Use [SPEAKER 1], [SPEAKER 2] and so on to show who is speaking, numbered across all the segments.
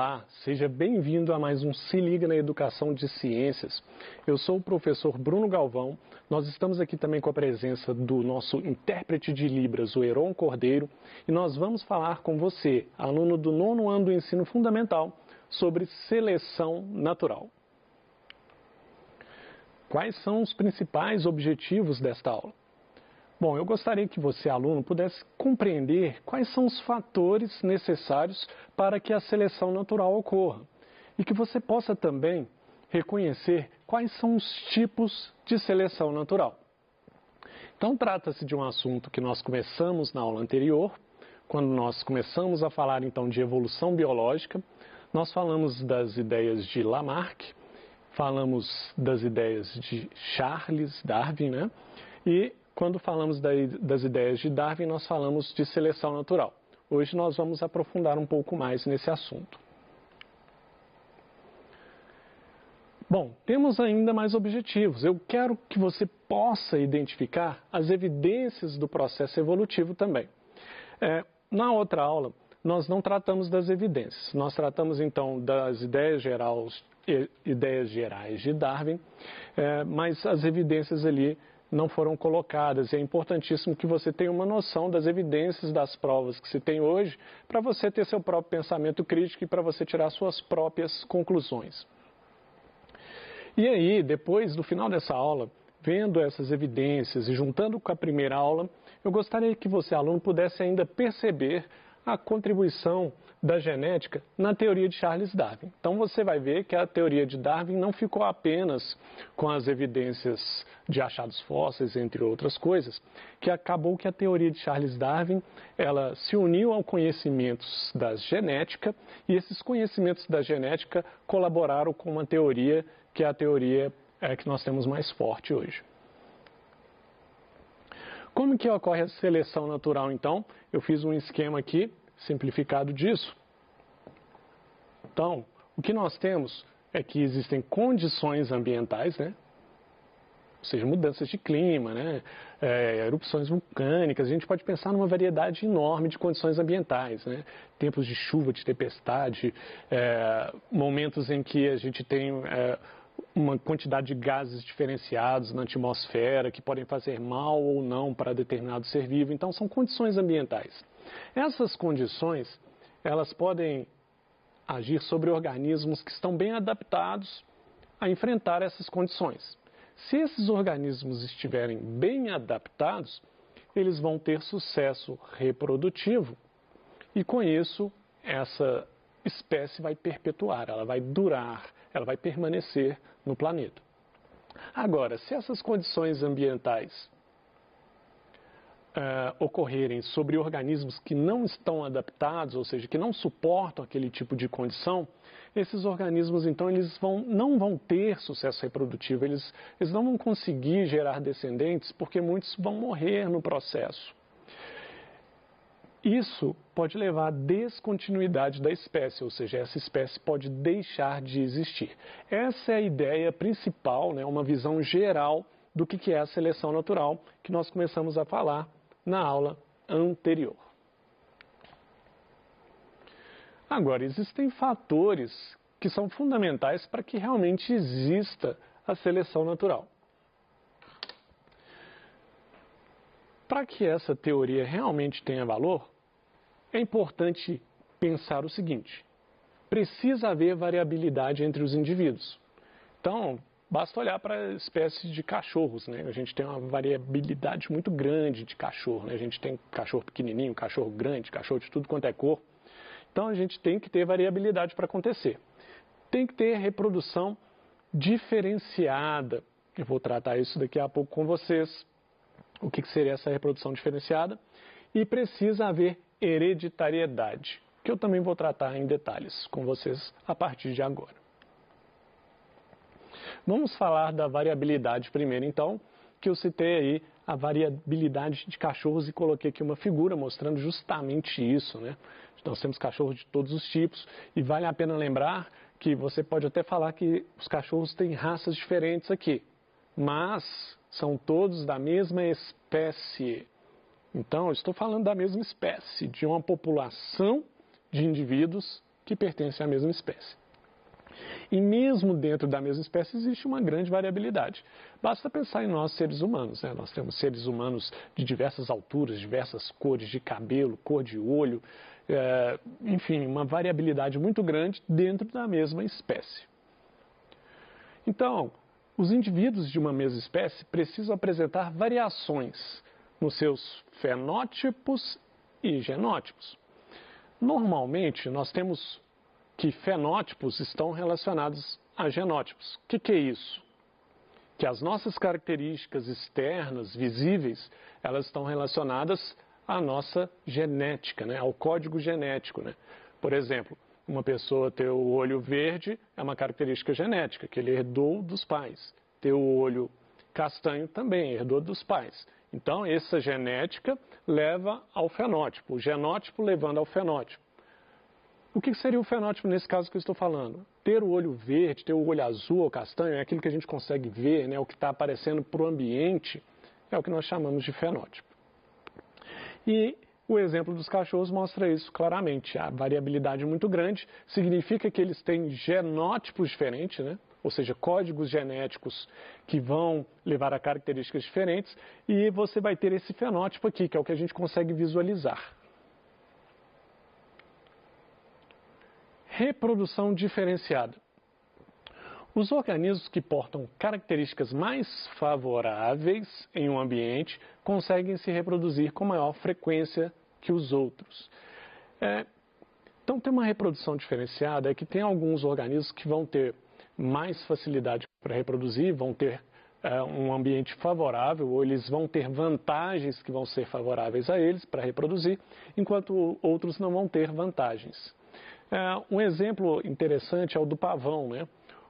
[SPEAKER 1] Olá, seja bem-vindo a mais um Se Liga na Educação de Ciências. Eu sou o professor Bruno Galvão. Nós estamos aqui também com a presença do nosso intérprete de Libras, o Heron Cordeiro, e nós vamos falar com você, aluno do 9º ano do ensino fundamental, sobre seleção natural. Quais são os principais objetivos desta aula? Bom, eu gostaria que você, aluno, pudesse compreender quais são os fatores necessários para que a seleção natural ocorra e que você possa também reconhecer quais são os tipos de seleção natural. Então, trata-se de um assunto que nós começamos na aula anterior, quando nós começamos a falar então de evolução biológica. Nós falamos das ideias de Lamarck, falamos das ideias de Charles Darwin, né? E quando falamos das ideias de Darwin, nós falamos de seleção natural. Hoje nós vamos aprofundar um pouco mais nesse assunto. Bom, temos ainda mais objetivos. Eu quero que você possa identificar as evidências do processo evolutivo também. Na outra aula, nós não tratamos das evidências. Nós tratamos então das ideias gerais de Darwin, mas as evidências ali não foram colocadas. É importantíssimo que você tenha uma noção das evidências das provas que se tem hoje para você ter seu próprio pensamento crítico e para você tirar suas próprias conclusões. E aí, depois, no final dessa aula, vendo essas evidências e juntando com a primeira aula, eu gostaria que você, aluno, pudesse ainda perceber a contribuição da genética na teoria de Charles Darwin. Então você vai ver que a teoria de Darwin não ficou apenas com as evidências de achados fósseis, entre outras coisas, que acabou que a teoria de Charles Darwin ela se uniu aos conhecimentos da genética e esses conhecimentos da genética colaboraram com uma teoria que é a teoria que nós temos mais forte hoje. Como que ocorre a seleção natural, então? Eu fiz um esquema aqui, simplificado disso. Então, o que nós temos é que existem condições ambientais, né? Ou seja, mudanças de clima, né? Erupções vulcânicas. A gente pode pensar numa variedade enorme de condições ambientais, né? Tempos de chuva, de tempestade, momentos em que a gente tem uma quantidade de gases diferenciados na atmosfera que podem fazer mal ou não para determinado ser vivo. Então, são condições ambientais. Essas condições, elas podem agir sobre organismos que estão bem adaptados a enfrentar essas condições. Se esses organismos estiverem bem adaptados, eles vão ter sucesso reprodutivo e, com isso, essa espécie vai perpetuar, ela vai durar, ela vai permanecer no planeta. Agora, se essas condições ambientais ocorrerem sobre organismos que não estão adaptados, ou seja, que não suportam aquele tipo de condição, esses organismos, então, eles não vão ter sucesso reprodutivo, eles não vão conseguir gerar descendentes, porque muitos vão morrer no processo. Isso pode levar à descontinuidade da espécie, ou seja, essa espécie pode deixar de existir. Essa é a ideia principal, né, uma visão geral do que é a seleção natural, que nós começamos a falar na aula anterior. Agora, existem fatores que são fundamentais para que realmente exista a seleção natural. Para que essa teoria realmente tenha valor, é importante pensar o seguinte: precisa haver variabilidade entre os indivíduos. Então, basta olhar para a espécie de cachorros, né? A gente tem uma variabilidade muito grande de cachorro, né? A gente tem cachorro pequenininho, cachorro grande, cachorro de tudo quanto é cor. Então, a gente tem que ter variabilidade para acontecer. Tem que ter reprodução diferenciada. Eu vou tratar isso daqui a pouco com vocês. O que seria essa reprodução diferenciada? E precisa haver hereditariedade, que eu também vou tratar em detalhes com vocês a partir de agora. Vamos falar da variabilidade primeiro, então, que eu citei aí a variabilidade de cachorros e coloquei aqui uma figura mostrando justamente isso, né? Nós temos cachorros de todos os tipos e vale a pena lembrar que você pode até falar que os cachorros têm raças diferentes aqui, mas são todos da mesma espécie. Então, eu estou falando da mesma espécie, de uma população de indivíduos que pertencem à mesma espécie. E mesmo dentro da mesma espécie existe uma grande variabilidade. Basta pensar em nós, seres humanos, né? Nós temos seres humanos de diversas alturas, diversas cores de cabelo, cor de olho, enfim, uma variabilidade muito grande dentro da mesma espécie. Então, os indivíduos de uma mesma espécie precisam apresentar variações nos seus fenótipos e genótipos. Normalmente, nós temos que fenótipos estão relacionados a genótipos. O que é isso? Que as nossas características externas, visíveis, elas estão relacionadas à nossa genética, né? Ao código genético, né? Por exemplo, uma pessoa ter o olho verde é uma característica genética, que ele herdou dos pais. Ter o olho castanho também herdou dos pais. Então, essa genética leva ao fenótipo, o genótipo levando ao fenótipo. O que seria o fenótipo nesse caso que eu estou falando? Ter o olho verde, ter o olho azul ou castanho, é aquilo que a gente consegue ver, né? O que está aparecendo para o ambiente, é o que nós chamamos de fenótipo. E o exemplo dos cachorros mostra isso claramente. A variabilidade muito grande significa que eles têm genótipos diferentes, né? Ou seja, códigos genéticos que vão levar a características diferentes, e você vai ter esse fenótipo aqui, que é o que a gente consegue visualizar. Reprodução diferenciada. Os organismos que portam características mais favoráveis em um ambiente conseguem se reproduzir com maior frequência que os outros. Então, ter uma reprodução diferenciada é que tem alguns organismos que vão ter mais facilidade para reproduzir, vão ter um ambiente favorável, ou eles vão ter vantagens que vão ser favoráveis a eles para reproduzir, enquanto outros não vão ter vantagens. Um exemplo interessante é o do pavão, né?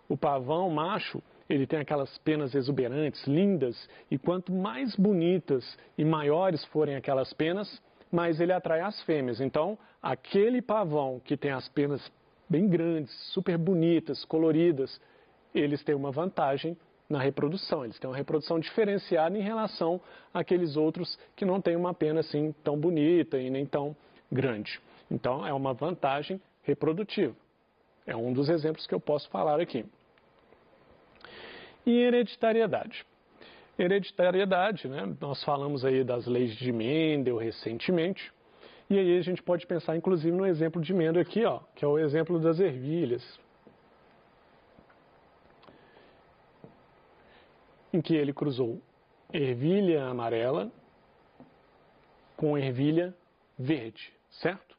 [SPEAKER 1] O pavão macho, ele tem aquelas penas exuberantes, lindas, e quanto mais bonitas e maiores forem aquelas penas, mais ele atrai as fêmeas. Então, aquele pavão que tem as penas bem grandes, super bonitas, coloridas, eles têm uma vantagem na reprodução. Eles têm uma reprodução diferenciada em relação àqueles outros que não têm uma pena assim tão bonita e nem tão grande. Então, é uma vantagem reprodutiva. É um dos exemplos que eu posso falar aqui. E hereditariedade. Hereditariedade, né? Nós falamos aí das leis de Mendel recentemente, e aí a gente pode pensar inclusive no exemplo de Mendel aqui, ó, que é o exemplo das ervilhas, em que ele cruzou ervilha amarela com ervilha verde, certo?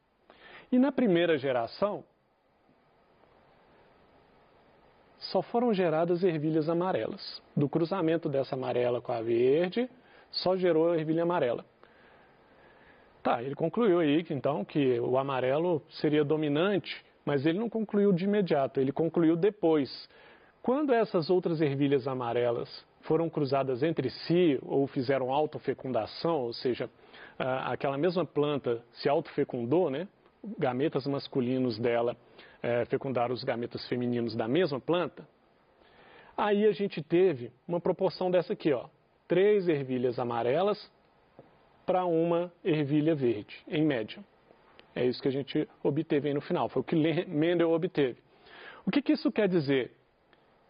[SPEAKER 1] E na primeira geração, só foram geradas ervilhas amarelas. Do cruzamento dessa amarela com a verde, só gerou a ervilha amarela. Tá, ele concluiu aí então que o amarelo seria dominante, mas ele não concluiu de imediato, ele concluiu depois. Quando essas outras ervilhas amarelas foram cruzadas entre si ou fizeram autofecundação, ou seja, aquela mesma planta se autofecundou, né? Gametas masculinos dela fecundaram os gametas femininos da mesma planta, aí a gente teve uma proporção dessa aqui, ó, 3 ervilhas amarelas para uma ervilha verde, em média. É isso que a gente obteve aí no final, foi o que Mendel obteve. O que isso quer dizer?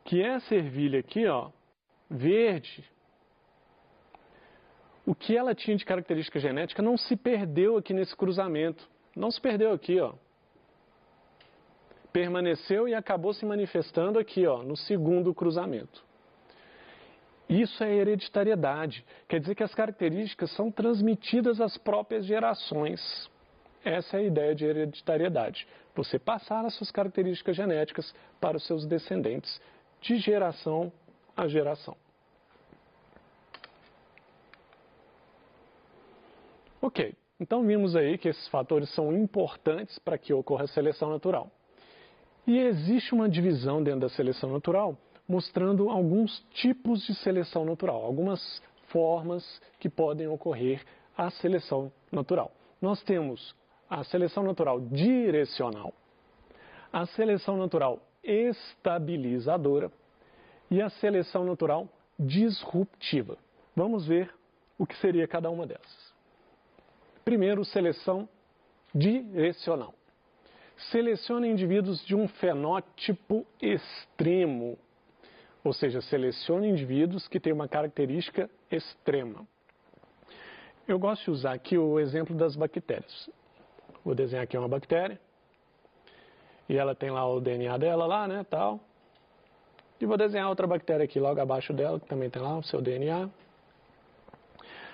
[SPEAKER 1] Que essa ervilha aqui, ó, verde, o que ela tinha de característica genética não se perdeu aqui nesse cruzamento, não se perdeu aqui, ó. Permaneceu e acabou se manifestando aqui, ó, no segundo cruzamento. Isso é hereditariedade. Quer dizer que as características são transmitidas às próprias gerações. Essa é a ideia de hereditariedade. Você passar as suas características genéticas para os seus descendentes, de geração a geração. Ok, então vimos aí que esses fatores são importantes para que ocorra a seleção natural. E existe uma divisão dentro da seleção natural, mostrando alguns tipos de seleção natural, algumas formas que podem ocorrer a seleção natural. Nós temos a seleção natural direcional, a seleção natural estabilizadora e a seleção natural disruptiva. Vamos ver o que seria cada uma dessas. Primeiro, seleção direcional. seleciona indivíduos de um fenótipo extremo, ou seja, seleciona indivíduos que têm uma característica extrema. Eu gosto de usar aqui o exemplo das bactérias. Vou desenhar aqui uma bactéria, e ela tem lá o DNA dela lá, né, tal. E vou desenhar outra bactéria aqui logo abaixo dela, que também tem lá o seu DNA.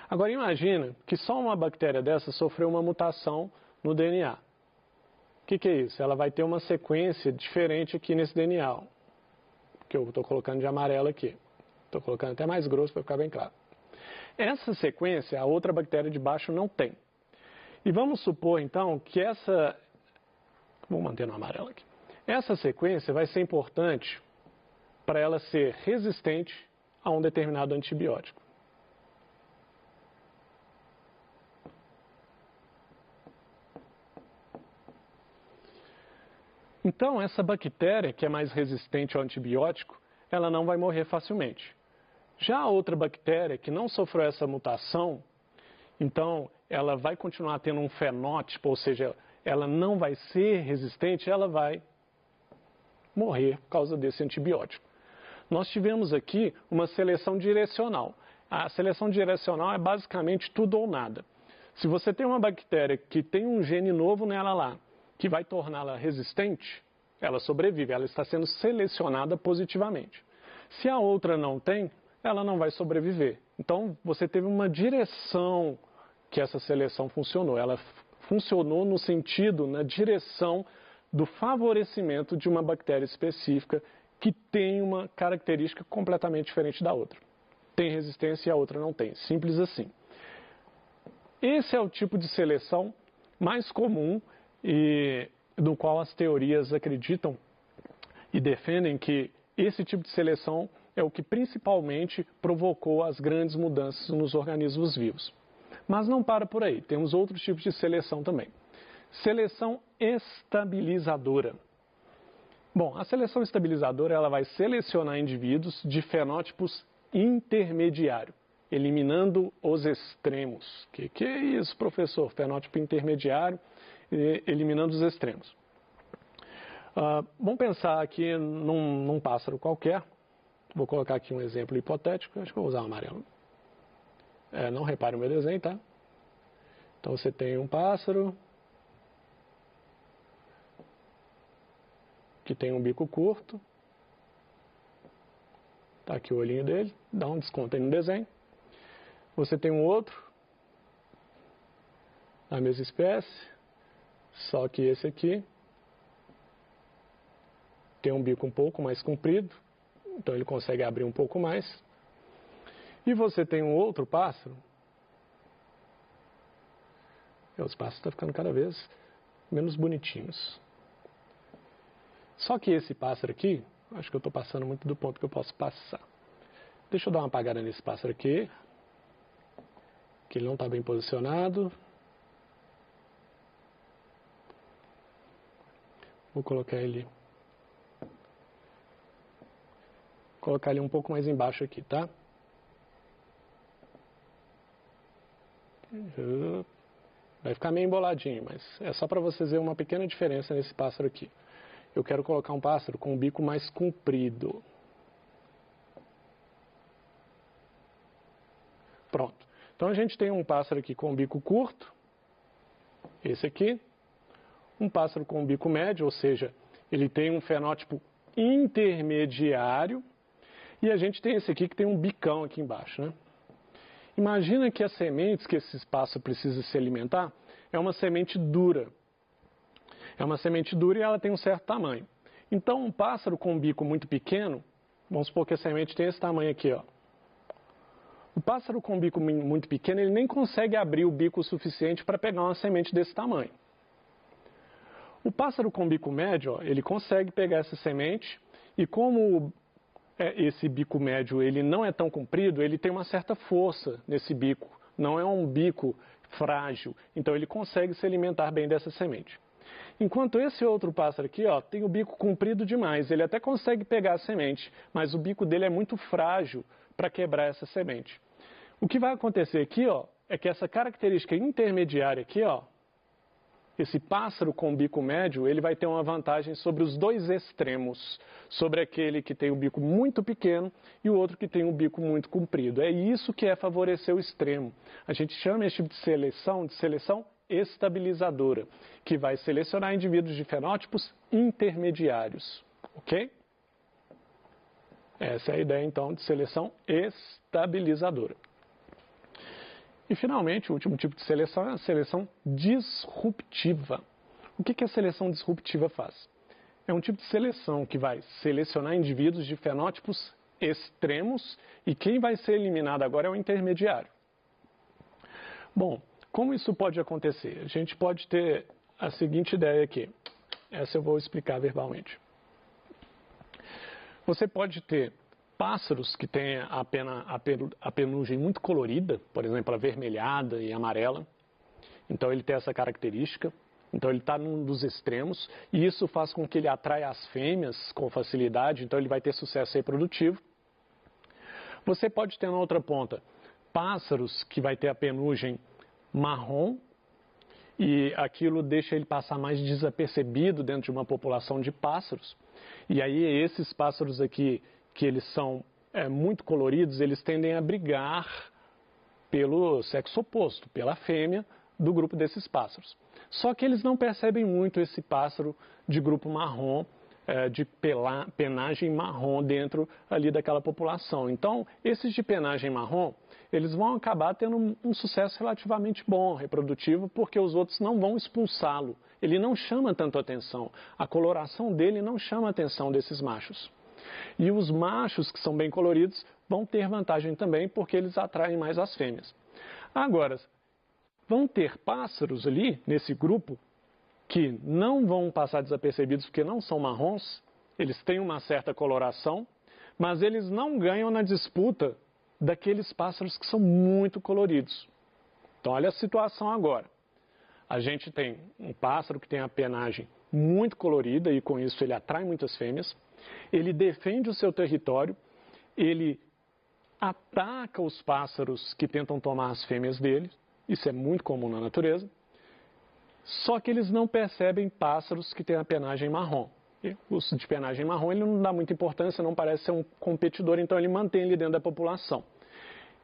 [SPEAKER 1] Agora imagina que só uma bactéria dessa sofreu uma mutação no DNA. O que é isso? Ela vai ter uma sequência diferente aqui nesse DNA, que eu estou colocando de amarelo aqui. Estou colocando até mais grosso para ficar bem claro. Essa sequência a outra bactéria de baixo não tem. E vamos supor então que essa... Vou manter no amarelo aqui. Essa sequência vai ser importante para ela ser resistente a um determinado antibiótico. Então, essa bactéria que é mais resistente ao antibiótico, ela não vai morrer facilmente. Já a outra bactéria que não sofreu essa mutação, então ela vai continuar tendo um fenótipo, ou seja, ela não vai ser resistente, ela vai morrer por causa desse antibiótico. Nós tivemos aqui uma seleção direcional. A seleção direcional é basicamente tudo ou nada. Se você tem uma bactéria que tem um gene novo nela lá, que vai torná-la resistente, ela sobrevive, ela está sendo selecionada positivamente. Se a outra não tem, ela não vai sobreviver. Então, você teve uma direção que essa seleção funcionou. Ela funcionou no sentido, na direção do favorecimento de uma bactéria específica que tem uma característica completamente diferente da outra. Tem resistência e a outra não tem. Simples assim. Esse é o tipo de seleção mais comum e do qual as teorias acreditam e defendem que esse tipo de seleção é o que principalmente provocou as grandes mudanças nos organismos vivos. Mas não para por aí, temos outros tipos de seleção também. Seleção estabilizadora. Bom, a seleção estabilizadora ela vai selecionar indivíduos de fenótipos intermediários, eliminando os extremos. Que é isso, professor? Fenótipo intermediário, eliminando os extremos. Vamos pensar aqui num pássaro qualquer. Vou colocar aqui um exemplo hipotético, acho que vou usar o amarelo. Não repare o meu desenho, tá? Então você tem um pássaro que tem um bico curto. Tá aqui o olhinho dele, dá um desconto aí no desenho. Você tem um outro, da mesma espécie, só que esse aqui tem um bico um pouco mais comprido, então ele consegue abrir um pouco mais. E você tem um outro pássaro, e os pássaros estão ficando cada vez menos bonitinhos. Só que esse pássaro aqui, acho que eu estou passando muito do ponto que eu posso passar. Deixa eu dar uma apagada nesse pássaro aqui, que ele não está bem posicionado. Vou colocar ele um pouco mais embaixo aqui, tá? Vai ficar meio emboladinho, mas é só para vocês verem uma pequena diferença nesse pássaro aqui. Eu quero colocar um pássaro com o bico mais comprido. Pronto. Então a gente tem um pássaro aqui com o bico curto, esse aqui. Um pássaro com o bico médio, ou seja, ele tem um fenótipo intermediário. E a gente tem esse aqui que tem um bicão aqui embaixo, né? Imagina que as sementes que esse pássaro precisa se alimentar é uma semente dura. É uma semente dura e ela tem um certo tamanho. Então, um pássaro com um bico muito pequeno, vamos supor que a semente tem esse tamanho aqui, ó. O pássaro com um bico muito pequeno, ele nem consegue abrir o bico o suficiente para pegar uma semente desse tamanho. O pássaro com bico médio, ó, ele consegue pegar essa semente e como esse bico médio ele não é tão comprido, ele tem uma certa força nesse bico. Não é um bico frágil, então ele consegue se alimentar bem dessa semente. Enquanto esse outro pássaro aqui, ó, tem o bico comprido demais, ele até consegue pegar a semente, mas o bico dele é muito frágil para quebrar essa semente. O que vai acontecer aqui, ó, é que essa característica intermediária aqui, ó, esse pássaro com bico médio, ele vai ter uma vantagem sobre os dois extremos, sobre aquele que tem o bico muito pequeno e o outro que tem o bico muito comprido. É isso que é favorecer o extremo. A gente chama esse tipo de seleção estabilizadora, que vai selecionar indivíduos de fenótipos intermediários, ok? Essa é a ideia, então, de seleção estabilizadora. E, finalmente, o último tipo de seleção é a seleção disruptiva. O que a seleção disruptiva faz? É um tipo de seleção que vai selecionar indivíduos de fenótipos extremos e quem vai ser eliminado agora é o intermediário. Bom, como isso pode acontecer? A gente pode ter a seguinte ideia aqui. Essa eu vou explicar verbalmente. Você pode ter pássaros que têm a penugem muito colorida, por exemplo, avermelhada e amarela. Então ele tem essa característica. Então ele está num dos extremos e isso faz com que ele atraia as fêmeas com facilidade, então ele vai ter sucesso reprodutivo. Você pode ter na outra ponta pássaros que vai ter a penugem marrom e aquilo deixa ele passar mais desapercebido dentro de uma população de pássaros. E aí esses pássaros aqui, que eles são muito coloridos, eles tendem a brigar pelo sexo oposto, pela fêmea do grupo desses pássaros. Só que eles não percebem muito esse pássaro de grupo marrom, de penagem marrom dentro ali daquela população. Então, esses de penagem marrom, eles vão acabar tendo um sucesso relativamente bom, reprodutivo, porque os outros não vão expulsá-lo. Ele não chama tanto atenção. A coloração dele não chama a atenção desses machos. E os machos, que são bem coloridos, vão ter vantagem também, porque eles atraem mais as fêmeas. Agora, vão ter pássaros ali, nesse grupo, que não vão passar desapercebidos porque não são marrons, eles têm uma certa coloração, mas eles não ganham na disputa daqueles pássaros que são muito coloridos. Então, olha a situação agora. A gente tem um pássaro que tem a penagem muito colorida e com isso ele atrai muitas fêmeas, ele defende o seu território, ele ataca os pássaros que tentam tomar as fêmeas dele, isso é muito comum na natureza, só que eles não percebem pássaros que têm a penagem marrom. E os de penagem marrom ele não dá muita importância, não parece ser um competidor, então ele mantém ele dentro da população.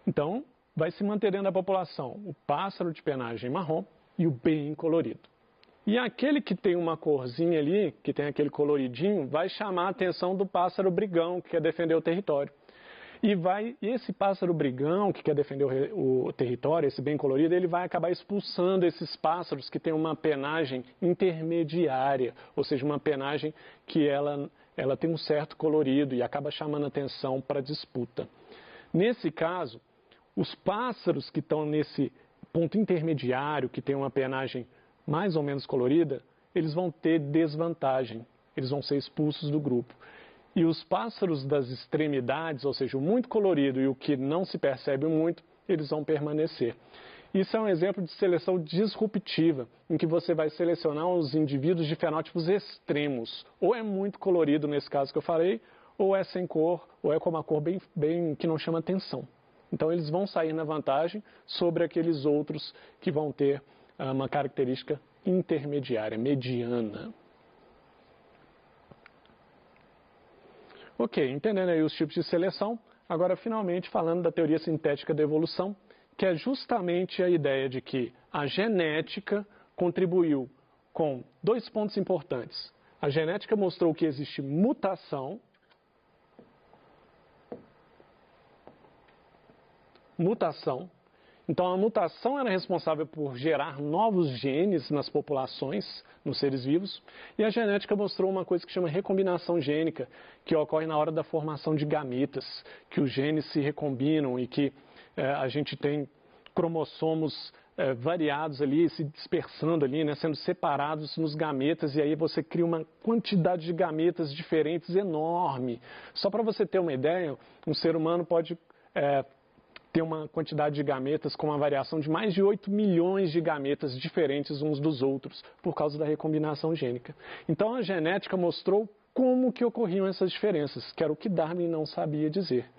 [SPEAKER 1] Então, vai se manter dentro da população o pássaro de penagem marrom e o bem colorido. E aquele que tem uma corzinha ali, que tem aquele coloridinho, vai chamar a atenção do pássaro brigão, que quer defender o território. E esse pássaro brigão, que quer defender o território, esse bem colorido, ele vai acabar expulsando esses pássaros que têm uma penagem intermediária, ou seja, uma penagem que ela tem um certo colorido e acaba chamando atenção para a disputa. Nesse caso, os pássaros que estão nesse ponto intermediário, que tem uma penagem mais ou menos colorida, eles vão ter desvantagem, eles vão ser expulsos do grupo. E os pássaros das extremidades, ou seja, o muito colorido e o que não se percebe muito, eles vão permanecer. Isso é um exemplo de seleção disruptiva, em que você vai selecionar os indivíduos de fenótipos extremos. Ou é muito colorido, nesse caso que eu falei, ou é sem cor, ou é com uma cor bem que não chama atenção. Então eles vão sair na vantagem sobre aqueles outros que vão ter uma característica intermediária, mediana. Ok, entendendo aí os tipos de seleção, agora finalmente falando da teoria sintética da evolução, que é justamente a ideia de que a genética contribuiu com dois pontos importantes. A genética mostrou que existe mutação. Então, a mutação era responsável por gerar novos genes nas populações, nos seres vivos, e a genética mostrou uma coisa que chama recombinação gênica, que ocorre na hora da formação de gametas, que os genes se recombinam e que a gente tem cromossomos variados ali, se dispersando ali, né, sendo separados nos gametas, e aí você cria uma quantidade de gametas diferentes enorme. Só para você ter uma ideia, um ser humano pode ter uma quantidade de gametas com uma variação de mais de 8 milhões de gametas diferentes uns dos outros, por causa da recombinação gênica. Então a genética mostrou como que ocorriam essas diferenças, que era o que Darwin não sabia dizer.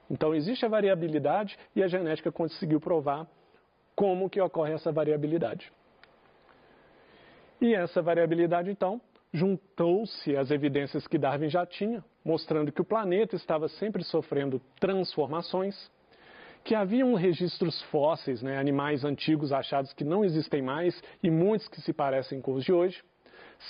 [SPEAKER 1] Então existe a variabilidade e a genética conseguiu provar como que ocorre essa variabilidade. E essa variabilidade, então, juntou-se às evidências que Darwin já tinha, mostrando que o planeta estava sempre sofrendo transformações, que haviam registros fósseis, animais antigos achados que não existem mais e muitos que se parecem com os de hoje,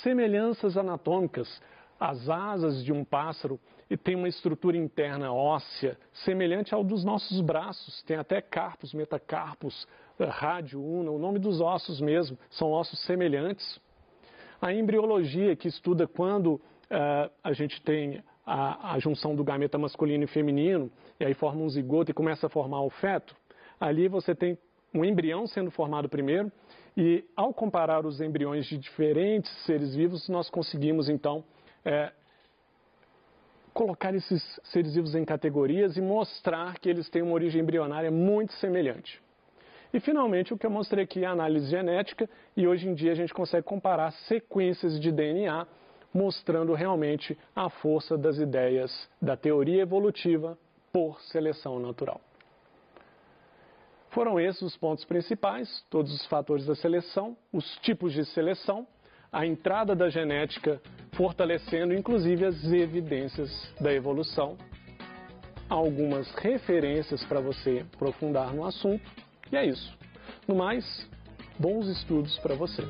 [SPEAKER 1] semelhanças anatômicas, as asas de um pássaro e tem uma estrutura interna óssea semelhante ao dos nossos braços, tem até carpos, metacarpos, rádio, una, o nome dos ossos mesmo, são ossos semelhantes. A embriologia, que estuda quando a gente tem a junção do gameta masculino e feminino, e aí forma um zigoto e começa a formar o feto, ali você tem um embrião sendo formado primeiro, e ao comparar os embriões de diferentes seres vivos, nós conseguimos então colocar esses seres vivos em categorias e mostrar que eles têm uma origem embrionária muito semelhante. E, finalmente, o que eu mostrei aqui é a análise genética, e hoje em dia a gente consegue comparar sequências de DNA, mostrando realmente a força das ideias da teoria evolutiva por seleção natural. Foram esses os pontos principais, todos os fatores da seleção, os tipos de seleção, a entrada da genética fortalecendo inclusive as evidências da evolução, algumas referências para você aprofundar no assunto, e é isso. No mais, bons estudos para você.